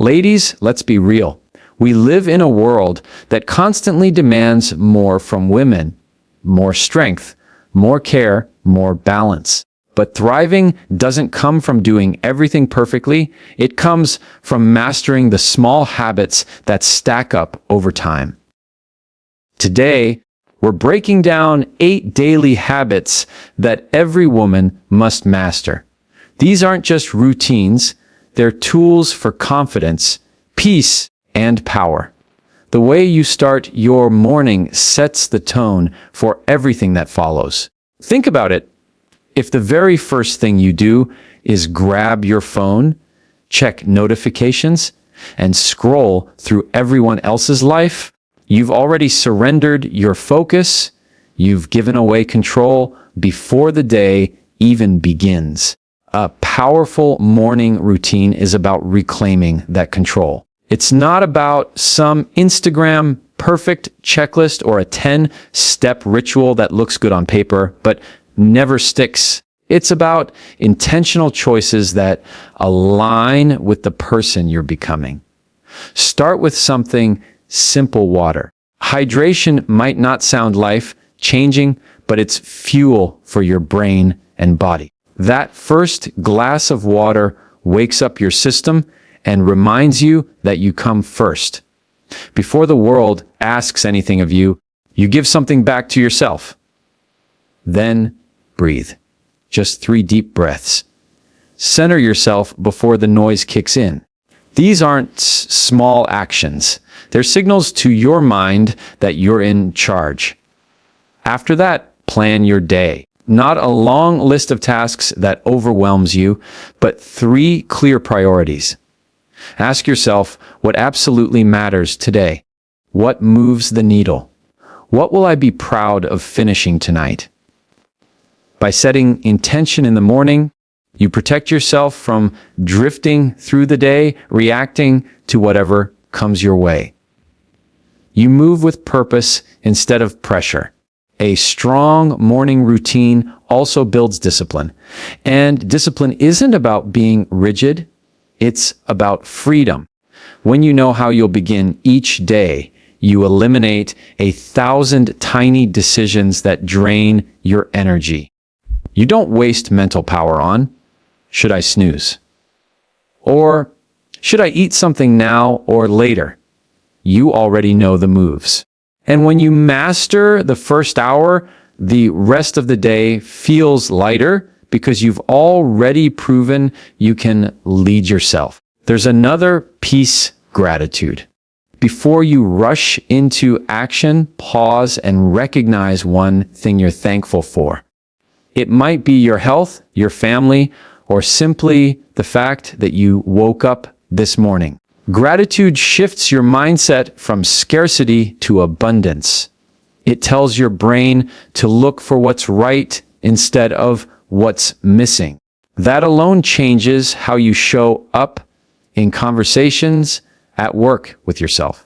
Ladies, let's be real. We live in a world that constantly demands more from women. More strength, more care, more balance. But thriving doesn't come from doing everything perfectly. It comes from mastering the small habits that stack up over time. Today, we're breaking down 8 daily habits that every woman must master. These aren't just routines, they're tools for confidence, peace, and power. The way you start your morning sets the tone for everything that follows. Think about it. If the very first thing you do is grab your phone, check notifications, and scroll through everyone else's life, you've already surrendered your focus, you've given away control before the day even begins. A powerful morning routine is about reclaiming that control. It's not about some Instagram perfect checklist or a 10-step ritual that looks good on paper, but never sticks. It's about intentional choices that align with the person you're becoming. Start with something simple: water. Hydration might not sound life-changing, but it's fuel for your brain and body. That first glass of water wakes up your system and reminds you that you come first. Before the world asks anything of you, you give something back to yourself. Then breathe. Just 3 deep breaths. Center yourself before the noise kicks in. These aren't small actions. They're signals to your mind that you're in charge. After that, plan your day. Not a long list of tasks that overwhelms you, but 3 clear priorities. Ask yourself what absolutely matters today. What moves the needle? What will I be proud of finishing tonight? By setting intention in the morning, you protect yourself from drifting through the day, reacting to whatever comes your way. You move with purpose instead of pressure. A strong morning routine also builds discipline. And discipline isn't about being rigid, it's about freedom. When you know how you'll begin each day, you eliminate 1,000 tiny decisions that drain your energy. You don't waste mental power on, should I snooze? Or, should I eat something now or later? You already know the moves. And when you master the first hour, the rest of the day feels lighter because you've already proven you can lead yourself. There's another piece: gratitude. Before you rush into action, pause and recognize one thing you're thankful for. It might be your health, your family, or simply the fact that you woke up this morning. Gratitude shifts your mindset from scarcity to abundance. It tells your brain to look for what's right instead of what's missing. That alone changes how you show up in conversations, at work, with yourself.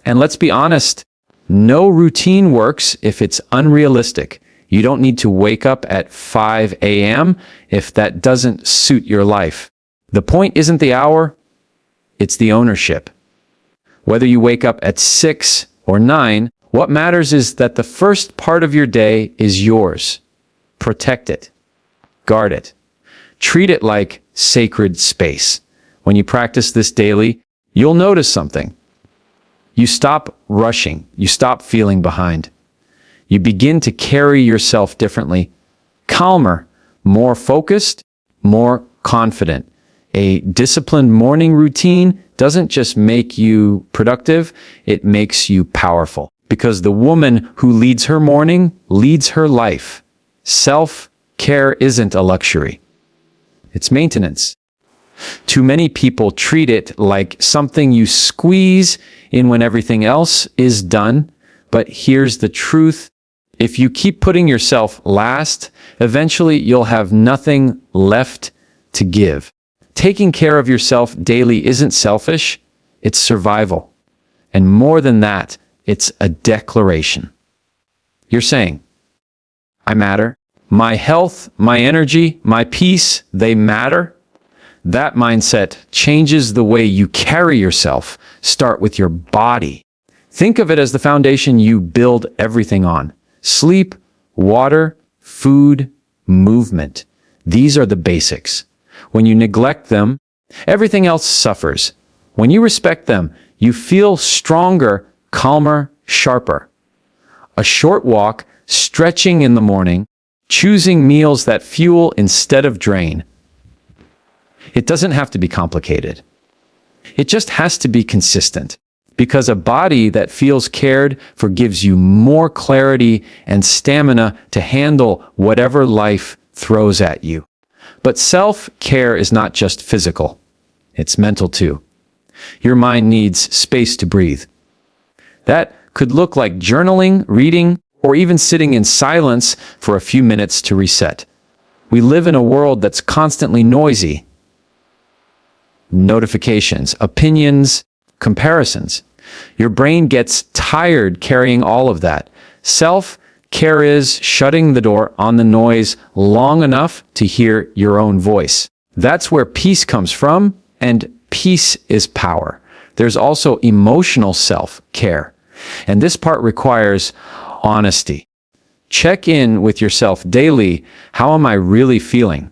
And let's be honest, no routine works if it's unrealistic. You don't need to wake up at 5 a.m. if that doesn't suit your life. The point isn't the hour, it's the ownership. Whether you wake up at 6 or 9, what matters is that the first part of your day is yours. Protect it. Guard it. Treat it like sacred space. When you practice this daily, you'll notice something. You stop rushing. You stop feeling behind. You begin to carry yourself differently, calmer, more focused, more confident. A disciplined morning routine doesn't just make you productive, it makes you powerful. Because the woman who leads her morning leads her life. Self-care isn't a luxury. It's maintenance. Too many people treat it like something you squeeze in when everything else is done. But here's the truth. If you keep putting yourself last, eventually you'll have nothing left to give. Taking care of yourself daily isn't selfish, it's survival. And more than that, it's a declaration. You're saying, I matter. My health, my energy, my peace, they matter. That mindset changes the way you carry yourself. Start with your body. Think of it as the foundation you build everything on. Sleep, water, food, movement. These are the basics. When you neglect them, everything else suffers. When you respect them, you feel stronger, calmer, sharper. A short walk, stretching in the morning, choosing meals that fuel instead of drain. It doesn't have to be complicated. It just has to be consistent, because a body that feels cared for gives you more clarity and stamina to handle whatever life throws at you. But self-care is not just physical. It's mental too. Your mind needs space to breathe. That could look like journaling, reading, or even sitting in silence for a few minutes to reset. We live in a world that's constantly noisy. Notifications, opinions, comparisons. Your brain gets tired carrying all of that. Self-care is shutting the door on the noise long enough to hear your own voice. That's where peace comes from, and peace is power. There's also emotional self-care, and this part requires honesty. Check in with yourself daily. How am I really feeling?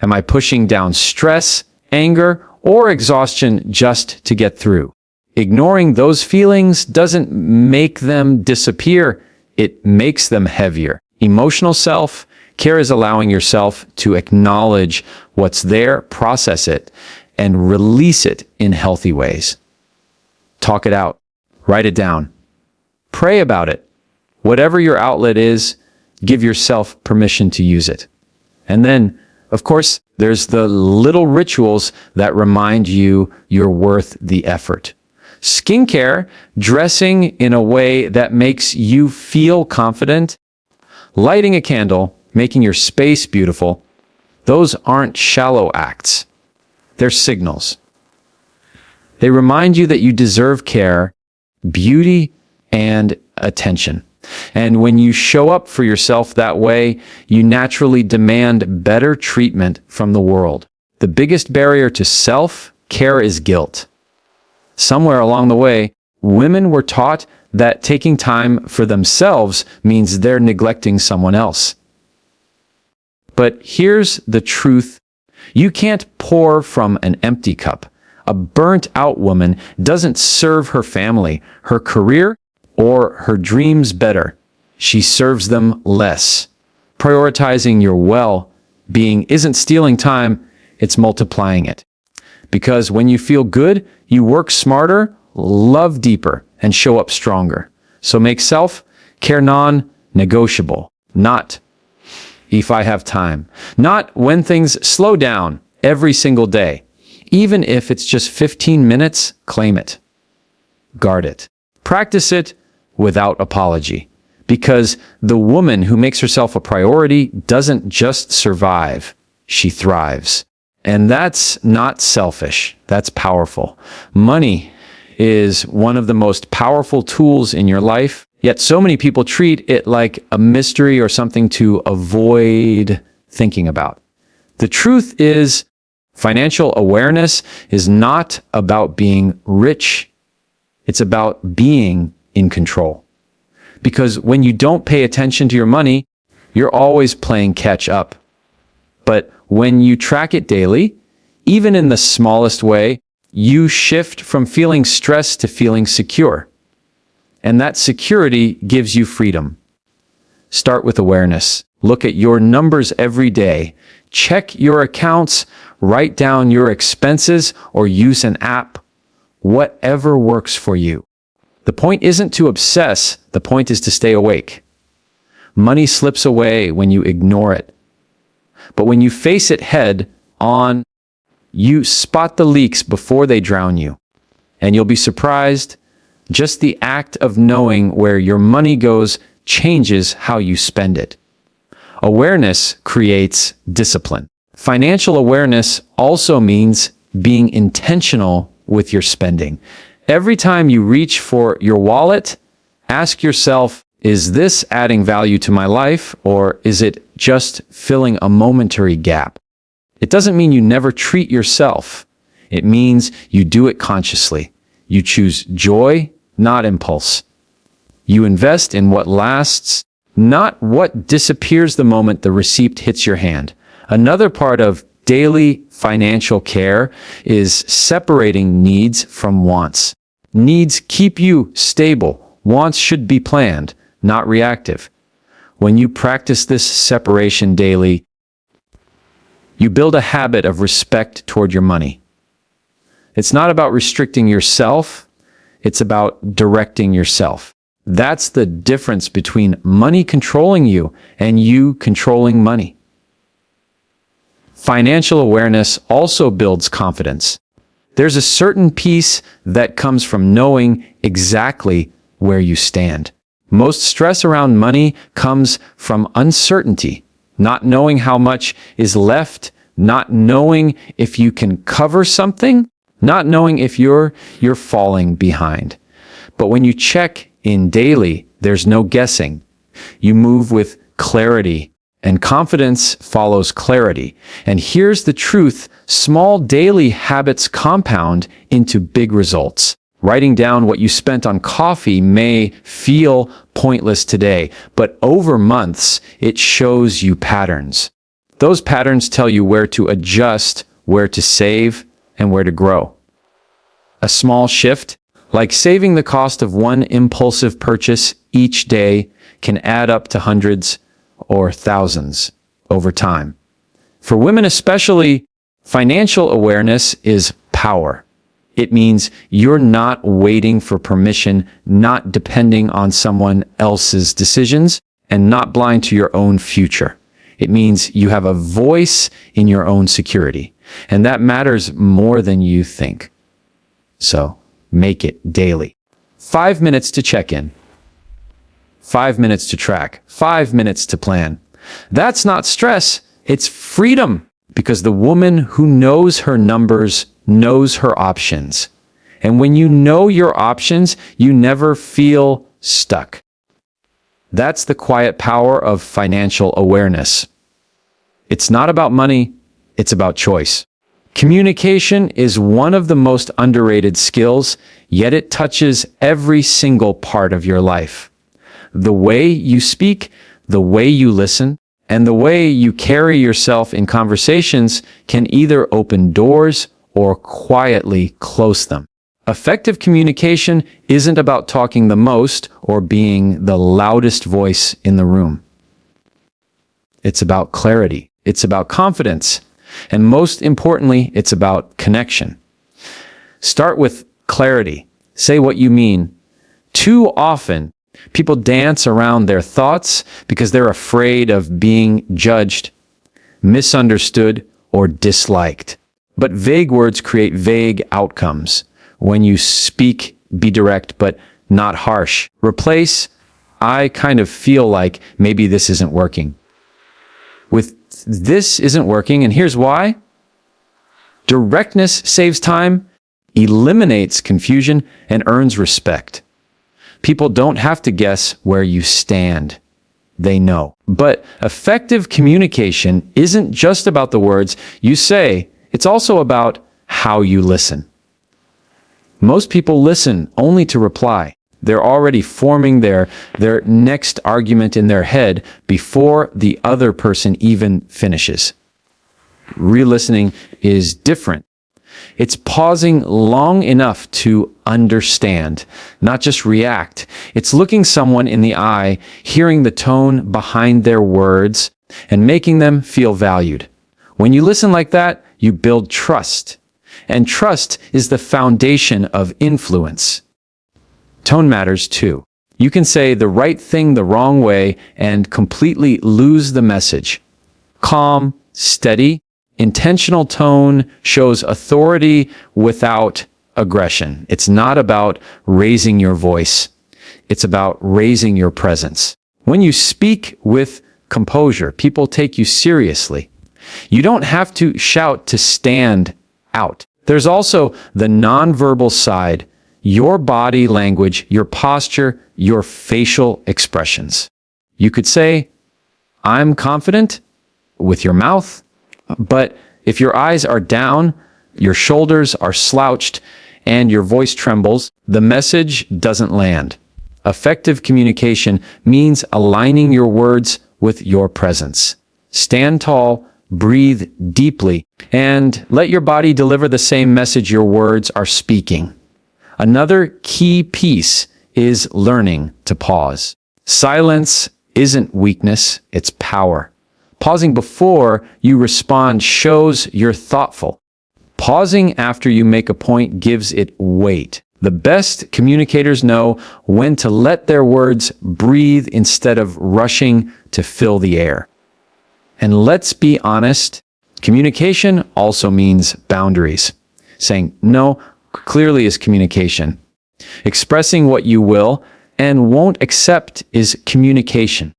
Am I pushing down stress, anger, or exhaustion just to get through? Ignoring those feelings doesn't make them disappear. It makes them heavier. Emotional self-care is allowing yourself to acknowledge what's there, process it, and release it in healthy ways. Talk it out. Write it down. Pray about it. Whatever your outlet is, give yourself permission to use it. And then, of course, there's the little rituals that remind you you're worth the effort. Skincare, dressing in a way that makes you feel confident, lighting a candle, making your space beautiful. Those aren't shallow acts. They're signals. They remind you that you deserve care, beauty, and attention. And when you show up for yourself that way, you naturally demand better treatment from the world. The biggest barrier to self-care is guilt. Somewhere along the way, women were taught that taking time for themselves means they're neglecting someone else. But here's the truth. You can't pour from an empty cup. A burnt-out woman doesn't serve her family, her career, or her dreams better. She serves them less. Prioritizing your well-being isn't stealing time, it's multiplying it. Because when you feel good, you work smarter, love deeper, and show up stronger. So make self-care non-negotiable. Not if I have time. Not when things slow down every single day. Even if it's just 15 minutes, claim it. Guard it. Practice it without apology. Because the woman who makes herself a priority doesn't just survive, she thrives. And that's not selfish, that's powerful. Money is one of the most powerful tools in your life, yet so many people treat it like a mystery or something to avoid thinking about. The truth is, financial awareness is not about being rich, it's about being in control. Because when you don't pay attention to your money, you're always playing catch up. But when you track it daily, even in the smallest way, you shift from feeling stressed to feeling secure. And that security gives you freedom. Start with awareness. Look at your numbers every day. Check your accounts, write down your expenses, or use an app. Whatever works for you. The point isn't to obsess, the point is to stay awake. Money slips away when you ignore it. But when you face it head on, you spot the leaks before they drown you. And you'll be surprised, just the act of knowing where your money goes changes how you spend it. Awareness creates discipline. Financial awareness also means being intentional with your spending. Every time you reach for your wallet, ask yourself, is this adding value to my life, or is it just filling a momentary gap? It doesn't mean you never treat yourself. It means you do it consciously. You choose joy, not impulse. You invest in what lasts, not what disappears the moment the receipt hits your hand. Another part of daily financial care is separating needs from wants. Needs keep you stable. Wants should be planned, not reactive. When you practice this separation daily, you build a habit of respect toward your money. It's not about restricting yourself, it's about directing yourself. That's the difference between money controlling you and you controlling money. Financial awareness also builds confidence. There's a certain peace that comes from knowing exactly where you stand. Most stress around money comes from uncertainty, not knowing how much is left, not knowing if you can cover something, not knowing if you're falling behind. But when you check in daily, there's no guessing. You move with clarity, and confidence follows clarity. And here's the truth: small daily habits compound into big results. Writing down what you spent on coffee may feel pointless today, but over months, it shows you patterns. Those patterns tell you where to adjust, where to save, and where to grow. A small shift, like saving the cost of one impulsive purchase each day, can add up to hundreds or thousands over time. For women especially, financial awareness is power. It means you're not waiting for permission, not depending on someone else's decisions, and not blind to your own future. It means you have a voice in your own security, and that matters more than you think. So, make it daily. 5 minutes to check in. 5 minutes to track. 5 minutes to plan. That's not stress, it's freedom. Because the woman who knows her numbers knows her options. And when you know your options, you never feel stuck. That's the quiet power of financial awareness. It's not about money, it's about choice. Communication is one of the most underrated skills, yet it touches every single part of your life. The way you speak, the way you listen, and the way you carry yourself in conversations can either open doors or quietly close them. Effective communication isn't about talking the most or being the loudest voice in the room. It's about clarity. It's about confidence. And most importantly, it's about connection. Start with clarity. Say what you mean. Too often, people dance around their thoughts because they're afraid of being judged, misunderstood, or disliked. But vague words create vague outcomes. When you speak, be direct, but not harsh. Replace, I kind of feel like maybe this isn't working, with this isn't working, and here's why. Directness saves time, eliminates confusion, and earns respect. People don't have to guess where you stand. They know. But effective communication isn't just about the words you say. It's also about how you listen. Most people listen only to reply. They're already forming their next argument in their head before the other person even finishes. Real listening is different. It's pausing long enough to understand, not just react. It's looking someone in the eye, hearing the tone behind their words, and making them feel valued. When you listen like that, you build trust. And trust is the foundation of influence. Tone matters too. You can say the right thing the wrong way and completely lose the message. Calm, steady, intentional tone shows authority without aggression. It's not about raising your voice. It's about raising your presence. When you speak with composure, people take you seriously. You don't have to shout to stand out. There's also the nonverbal side, your body language, your posture, your facial expressions. You could say, I'm confident with your mouth, but If your eyes are down, your shoulders are slouched, and your voice trembles, the message doesn't land. Effective communication means aligning your words with your presence. Stand tall, breathe deeply, and let your body deliver the same message your words are speaking. Another key piece is learning to pause. Silence isn't weakness, it's power. Pausing before you respond shows you're thoughtful. Pausing after you make a point gives it weight. The best communicators know when to let their words breathe instead of rushing to fill the air. And let's be honest, communication also means boundaries. Saying no clearly is communication. Expressing what you will and won't accept is communication.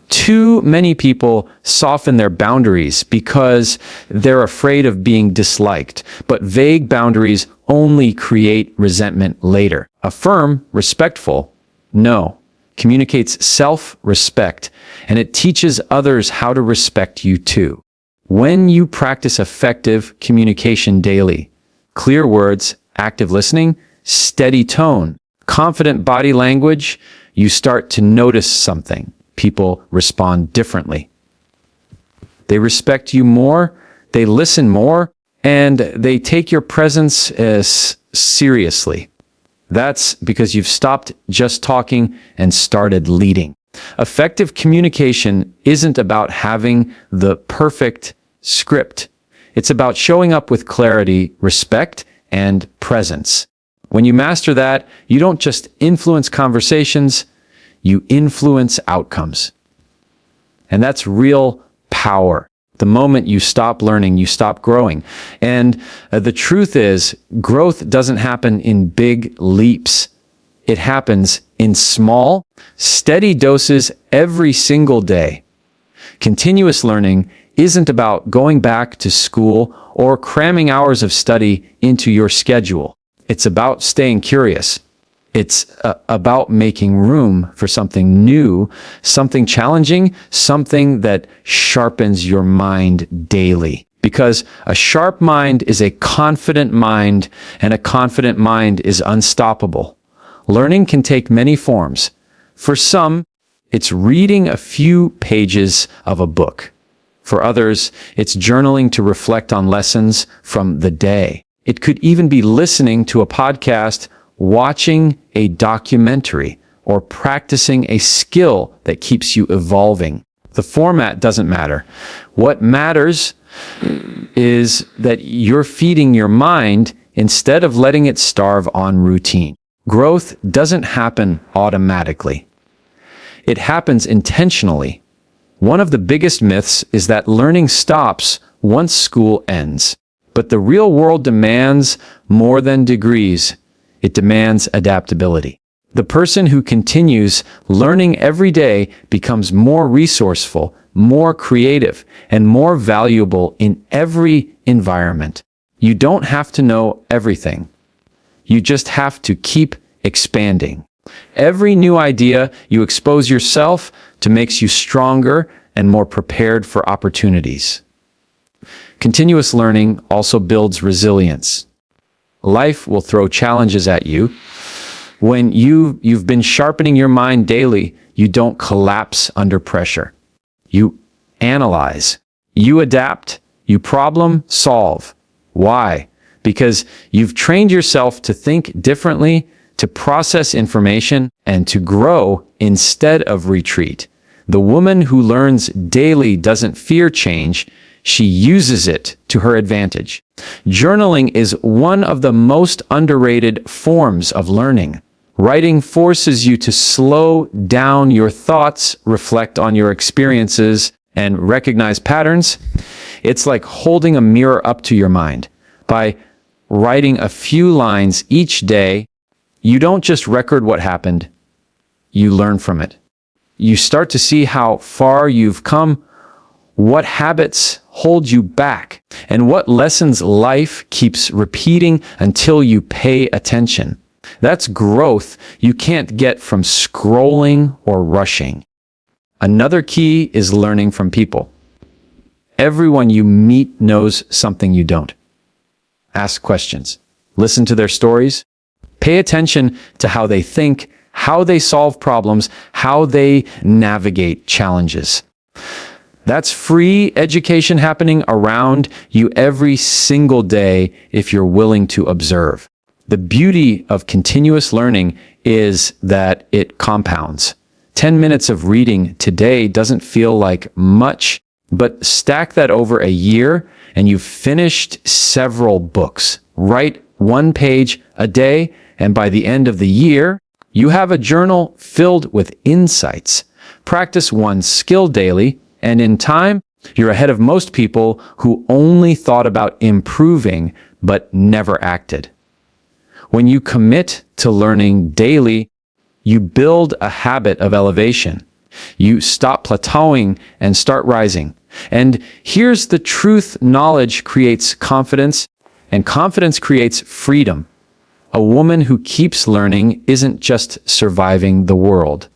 Too many people soften their boundaries because they're afraid of being disliked, but vague boundaries only create resentment later. A firm, respectful no communicates self-respect, and it teaches others how to respect you too. When you practice effective communication daily, clear words, active listening, steady tone, confident body language, you start to notice something. People respond differently. They respect you more, they listen more, and they take your presence as seriously. That's because you've stopped just talking and started leading. Effective communication isn't about having the perfect script. It's about showing up with clarity, respect, and presence. When you master that, you don't just influence conversations, you influence outcomes. And that's real power. The moment you stop learning, you stop growing. And the truth is, growth doesn't happen in big leaps. It happens in small, steady doses every single day. Continuous learning isn't about going back to school or cramming hours of study into your schedule. It's about staying curious. It's about making room for something new, something challenging, something that sharpens your mind daily. Because a sharp mind is a confident mind, and a confident mind is unstoppable. Learning can take many forms. For some, it's reading a few pages of a book. For others, it's journaling to reflect on lessons from the day. It could even be listening to a podcast, watching a documentary, or practicing a skill that keeps you evolving. The format doesn't matter. What matters is that you're feeding your mind instead of letting it starve on routine. Growth doesn't happen automatically. It happens intentionally. One of the biggest myths is that learning stops once school ends. But the real world demands more than degrees. It demands adaptability. The person who continues learning every day becomes more resourceful, more creative, and more valuable in every environment. You don't have to know everything. You just have to keep expanding. Every new idea you expose yourself to makes you stronger and more prepared for opportunities. Continuous learning also builds resilience. Life will throw challenges at you. When you've been sharpening your mind daily, you don't collapse under pressure. You analyze, you adapt, you problem solve. Why? Because you've trained yourself to think differently, to process information, and to grow instead of retreat. The woman who learns daily doesn't fear change. She uses it to her advantage. Journaling is one of the most underrated forms of learning. Writing forces you to slow down your thoughts, reflect on your experiences, and recognize patterns. It's like holding a mirror up to your mind. By writing a few lines each day, you don't just record what happened, you learn from it. You start to see how far you've come, what habits hold you back, and what lessons life keeps repeating until you pay attention. That's growth you can't get from scrolling or rushing. Another key is learning from people. Everyone you meet knows something you don't. Ask questions. Listen to their stories. Pay attention to how they think, how they solve problems, how they navigate challenges. That's free education happening around you every single day if you're willing to observe. The beauty of continuous learning is that it compounds. 10 minutes of reading today doesn't feel like much, but stack that over a year and you've finished several books. Write one page a day, and by the end of the year, you have a journal filled with insights. Practice one skill daily, and in time, you're ahead of most people who only thought about improving but never acted. When you commit to learning daily, you build a habit of elevation. You stop plateauing and start rising. And here's the truth: knowledge creates confidence, and confidence creates freedom. A woman who keeps learning isn't just surviving the world.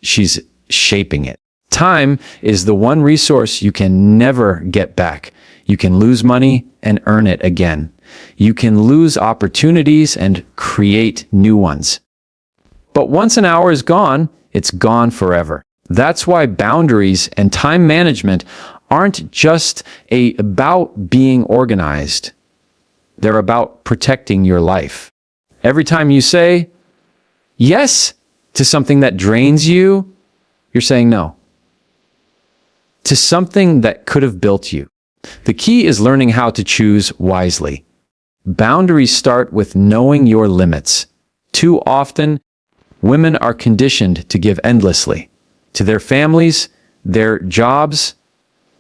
She's shaping it. Time is the one resource you can never get back. You can lose money and earn it again. You can lose opportunities and create new ones. But once an hour is gone, it's gone forever. That's why boundaries and time management aren't just about being organized. They're about protecting your life. Every time you say yes to something that drains you, you're saying no to something that could have built you. The key is learning how to choose wisely. Boundaries start with knowing your limits. Too often, women are conditioned to give endlessly to their families, their jobs,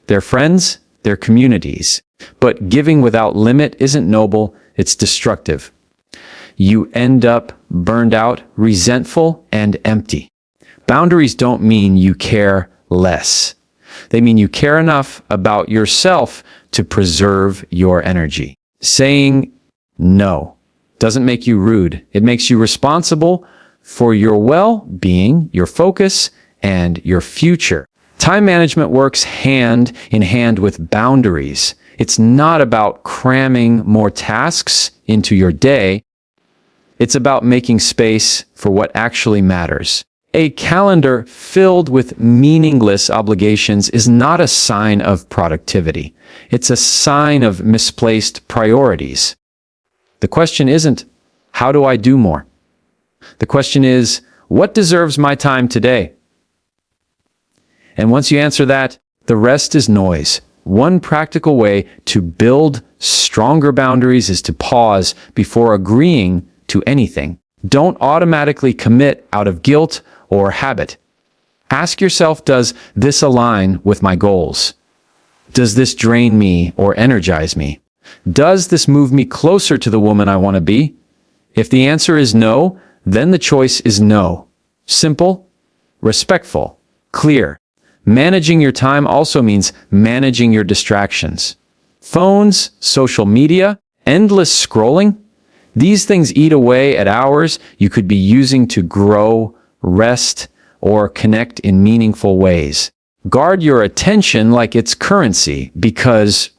their friends, their communities. But giving without limit isn't noble, it's destructive. You end up burned out, resentful, and empty. Boundaries don't mean you care less. They mean you care enough about yourself to preserve your energy. Saying no doesn't make you rude. It makes you responsible for your well-being, your focus, and your future. Time management works hand in hand with boundaries. It's not about cramming more tasks into your day. It's about making space for what actually matters. A calendar filled with meaningless obligations is not a sign of productivity. It's a sign of misplaced priorities. The question isn't, how do I do more? The question is, what deserves my time today? And once you answer that, the rest is noise. One practical way to build stronger boundaries is to pause before agreeing to anything. Don't automatically commit out of guilt or habit. Ask yourself, does this align with my goals? Does this drain me or energize me? Does this move me closer to the woman I want to be? If the answer is no, then the choice is no. Simple, respectful, clear. Managing your time also means managing your distractions. Phones, social media, endless scrolling. These things eat away at hours you could be using to grow, rest, or connect in meaningful ways. Guard your attention like it's currency, because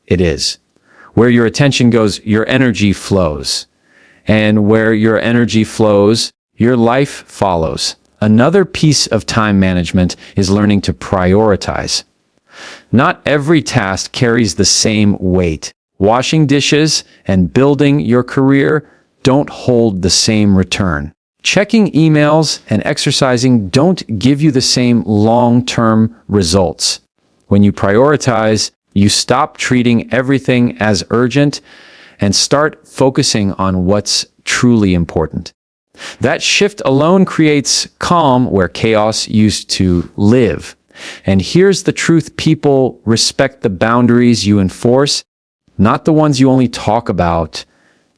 it is. Where your attention goes, your energy flows. And where your energy flows, your life follows. Another piece of time management is learning to prioritize. Not every task carries the same weight. Washing dishes and building your career don't hold the same return. Checking emails and exercising don't give you the same long-term results. When you prioritize, you stop treating everything as urgent and start focusing on what's truly important. That shift alone creates calm where chaos used to live. And here's the truth: people respect the boundaries you enforce, not the ones you only talk about.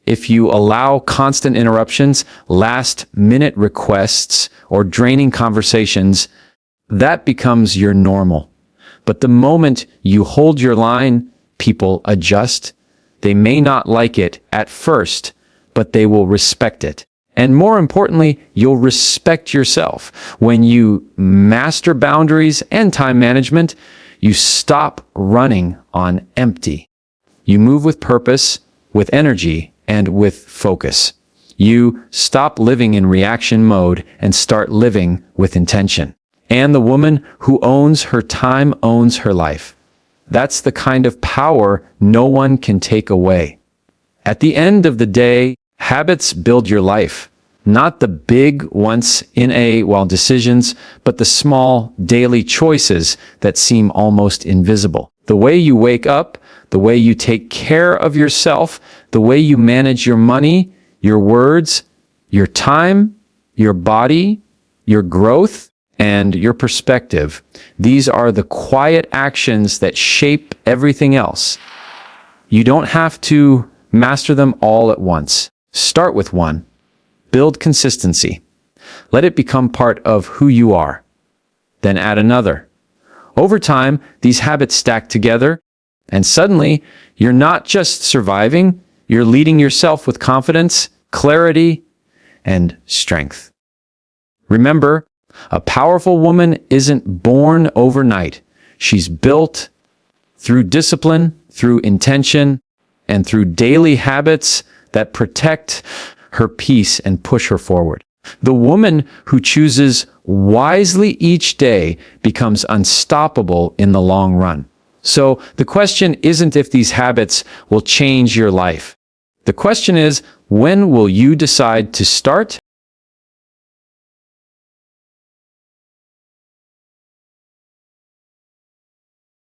If you allow constant interruptions, last-minute requests, or draining conversations, that becomes your normal. But the moment you hold your line, people adjust. They may not like it at first, but they will respect it. And more importantly, you'll respect yourself. When you master boundaries and time management, You stop running on empty. You move with purpose, with energy, and with focus. You stop living in reaction mode and start living with intention. And the woman who owns her time owns her life. That's the kind of power no one can take away. At the end of the day, habits build your life. Not the big decisions, but the small daily choices that seem almost invisible. The way you wake up, the way you take care of yourself, the way you manage your money, your words, your time, your body, your growth, and your perspective. These are the quiet actions that shape everything else. You don't have to master them all at once. Start with one. Build consistency. Let it become part of who you are. Then add another. Over time, these habits stack together, and suddenly, you're not just surviving, you're leading yourself with confidence, clarity, and strength. Remember, a powerful woman isn't born overnight. She's built through discipline, through intention, and through daily habits that protect her peace and push her forward. The woman who chooses wisely each day becomes unstoppable in the long run. So the question isn't if these habits will change your life. The question is, when will you decide to start?